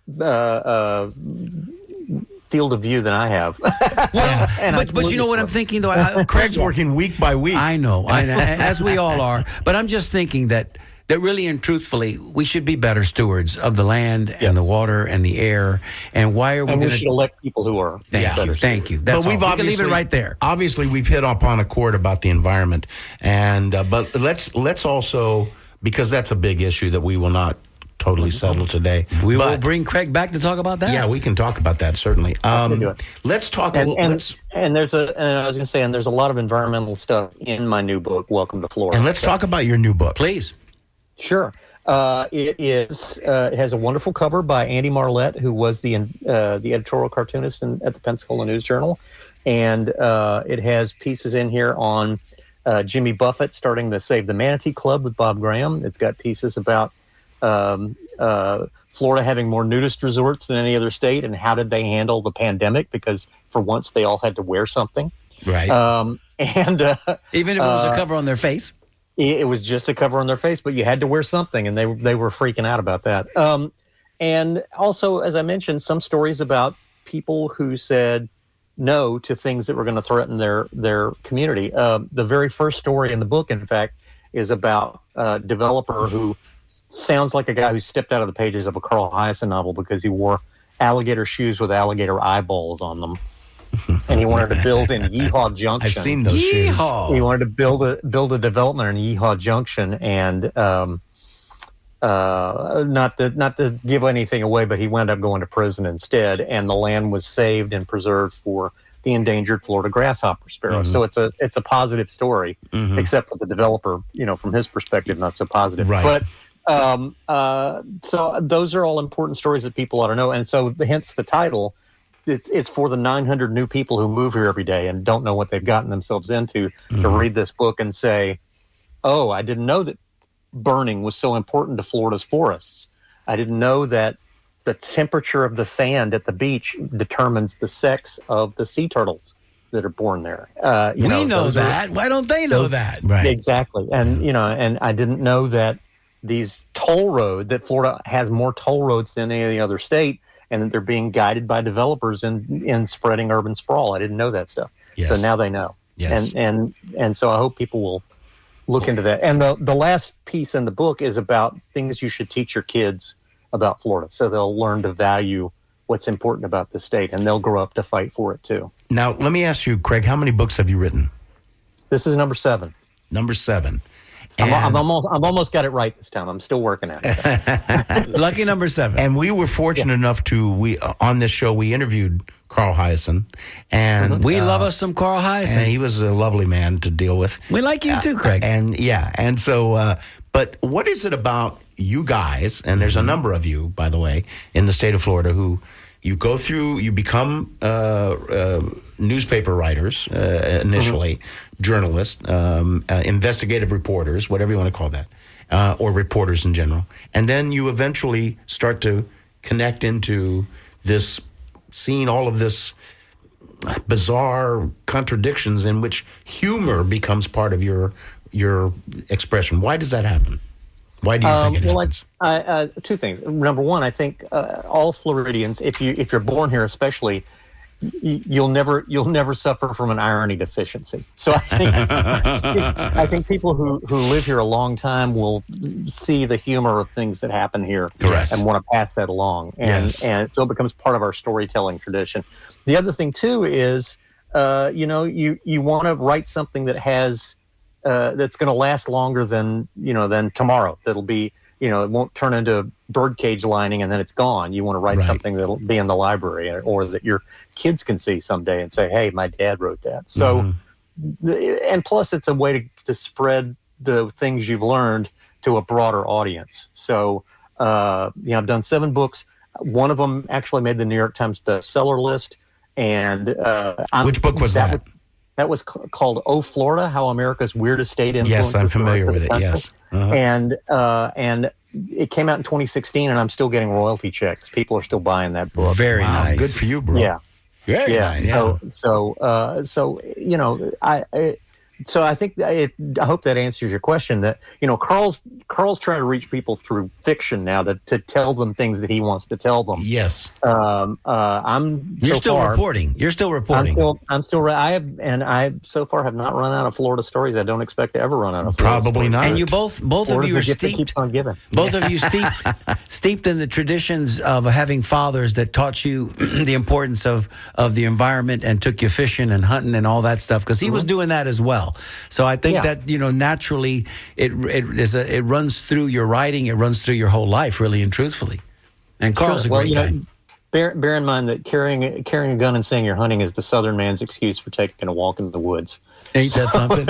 field of view than I have. But you know what I'm thinking, though? Craig's working week by week. I know, as we all are. But I'm just thinking that really and truthfully, we should be better stewards of the land and the water and the air. And why are we going to... we should elect people who are Thank you. That's but we've obviously... We can leave it right there. Obviously, we've hit upon a chord about the environment. And but let's also, because that's a big issue that we will not totally settle today. We will bring Craig back to talk about that. Yeah, we can talk about that, certainly. Let's talk and there's a lot of environmental stuff in my new book, Welcome to Florida. And let's talk about your new book. Please. Sure. It has a wonderful cover by Andy Marlette, who was the editorial cartoonist at the Pensacola News Journal. And it has pieces in here on Jimmy Buffett starting the Save the Manatee Club with Bob Graham. It's got pieces about Florida having more nudist resorts than any other state, and how did they handle the pandemic? Because for once they all had to wear something, right? Even if it was a cover on their face, it was just a cover on their face, but you had to wear something, and they were freaking out about that. And also, as I mentioned, some stories about people who said no to things that were going to threaten their community. The very first story in the book, in fact, is about a developer who sounds like a guy who stepped out of the pages of a Carl Hiaasen novel because he wore alligator shoes with alligator eyeballs on them. And he wanted to build in Yeehaw Junction. I've seen those shoes. He wanted to build a development in Yeehaw Junction, and not to give anything away, but he wound up going to prison instead, and the land was saved and preserved for the endangered Florida grasshopper sparrow. Mm-hmm. So it's a positive story, except for the developer, from his perspective, not so positive. Right. But so those are all important stories that people ought to know, and so hence the title. It's for the 900 new people who move here every day and don't know what they've gotten themselves into to read this book and say, oh, I didn't know that burning was so important to Florida's forests. I didn't know that the temperature of the sand at the beach determines the sex of the sea turtles that are born there. We know that. Why don't they know that? Right. Exactly. And, and I didn't know that these that Florida has more toll roads than any other state, and that they're being guided by developers in spreading urban sprawl. I didn't know that stuff. Yes. So now they know. Yes. And so I hope people will look into that. And the last piece in the book is about things you should teach your kids about Florida, so they'll learn to value what's important about the state, and they'll grow up to fight for it too. Now, let me ask you, Craig, how many books have you written? This is number 7. Number 7. I've almost got it right this time. I'm still working at it. Lucky number 7. And we were fortunate enough to on this show we interviewed Carl Hiaasen, and we love us some Carl Hiaasen. And he was a lovely man to deal with. We like you too, Craig. And so, but what is it about you guys? And there's a number of you, by the way, in the state of Florida who you go through, you become newspaper writers initially, journalists, investigative reporters, whatever you want to call that, or reporters in general. And then you eventually start to connect into this, seeing all of this bizarre contradictions in which humor becomes part of your expression. Why does that happen? Why do you think it happens? Two things. Number one, I think all Floridians, if you're born here, especially, you'll never suffer from an irony deficiency. So I think people who live here a long time will see the humor of things that happen here. Correct. And want to pass that along. And so it becomes part of our storytelling tradition. The other thing too is you want to write something that has that's going to last longer than tomorrow. That'll be, it won't turn into birdcage lining and then it's gone. You want to write something that'll be in the library or that your kids can see someday and say, hey, my dad wrote that. So, and plus it's a way to spread the things you've learned to a broader audience. So, I've done 7 books. One of them actually made the New York Times bestseller list. And which book was that? That was called "Oh Florida: How America's Weirdest State Influences." Yes, I'm familiar with it. Yes, and it came out in 2016, and I'm still getting royalty checks. People are still buying that book. Very nice. Good for you, bro. Yeah, very nice. So I think I hope that answers your question. That Carl's trying to reach people through fiction now to tell them things that he wants to tell them. Yes. You're still reporting. I'm still. I so far have not run out of Florida stories. I don't expect to ever run out of Florida Probably stories. not. And you both of you are steeped. Keeps on giving. Both of you steeped in the traditions of having fathers that taught you the importance of the environment and took you fishing and hunting and all that stuff, because he was doing that as well. So I think that naturally it runs through your writing, it runs through your whole life, really and truthfully. And Carl's a great guy. Bear in mind that carrying a gun and saying you're hunting is the Southern man's excuse for taking a walk in the woods. Ain't that something?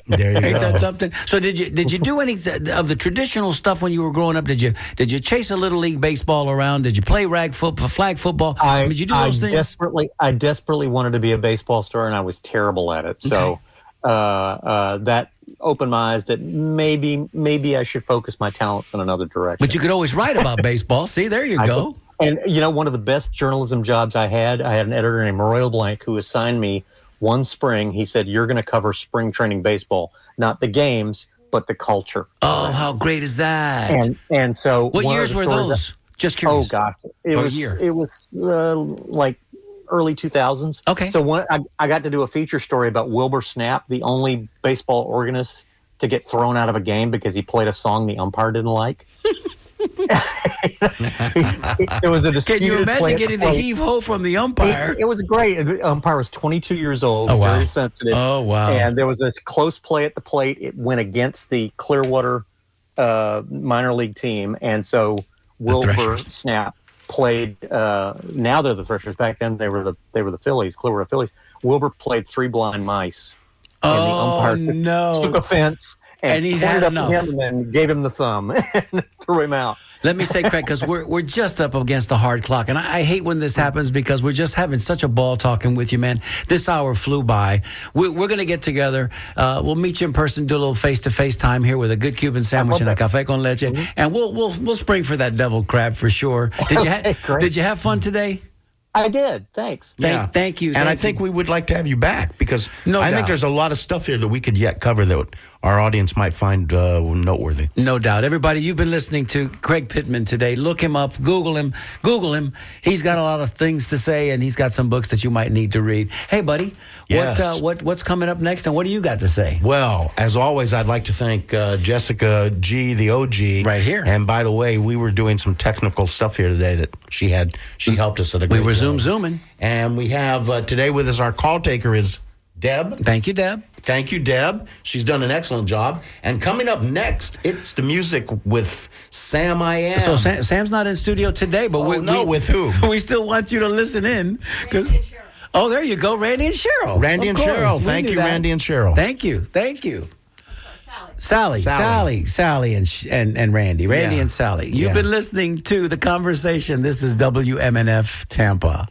There you go. Ain't that something? So did you do any of the traditional stuff when you were growing up? Did you chase a little league baseball around? Did you play flag football? Did you do those things? I desperately wanted to be a baseball star, and I was terrible at it. So that opened my eyes that maybe I should focus my talents in another direction. But you could always write about baseball. See, there you go. And one of the best journalism jobs I had an editor named Royal Blank who assigned me one spring. He said, "You're going to cover spring training baseball, not the games, but the culture." Oh, how great is that? And so, what years were those? Just curious. Oh gosh, it was like early 2000s. Okay. So I got to do a feature story about Wilbur Snap, the only baseball organist to get thrown out of a game because he played a song the umpire didn't like. There was a dispute. Can you imagine getting the heave-ho from the umpire? It was great. The umpire was 22 years old, very sensitive. Oh, wow. And there was this close play at the plate. It went against the Clearwater minor league team. And so Wilbur Snap played, now they're the Threshers. Back then they were the Phillies, Clearwater Phillies. Wilbur played Three Blind Mice. And the umpire took offense. And he had enough. Him and then gave him the thumb and threw him out. Let me say, Craig, because we're just up against the hard clock, and I hate when this happens because we're just having such a ball talking with you, man. This hour flew by. We're going to get together. We'll meet you in person, do a little face-to-face time here with a good Cuban sandwich and a café con leche, and we'll spring for that devil crab for sure. Did you have fun today? I did. Thanks. Thank you. And I think we would like to have you back because I think there's a lot of stuff here that we could yet cover that our audience might find noteworthy. No doubt. Everybody, you've been listening to Craig Pittman today. Look him up. Google him. He's got a lot of things to say, and he's got some books that you might need to read. Hey, buddy, yes. what's coming up next, and what do you got to say? Well, as always, I'd like to thank Jessica G, the OG. Right here. And by the way, we were doing some technical stuff here today that she helped us at a great We were job. zooming. And we have today with us, our call taker is Deb. Thank you, Deb. Thank you, Deb. She's done an excellent job. And coming up next, it's the music with Sam I Am. So Sam's not in studio today, but with who? We still want you to listen in. Oh, there you go, Randy and Cheryl. Randy and Cheryl. Thank you, Randy and Cheryl. Thank you. Sally, and Randy. Randy and Sally. You've been listening to The Conversation. This is WMNF Tampa.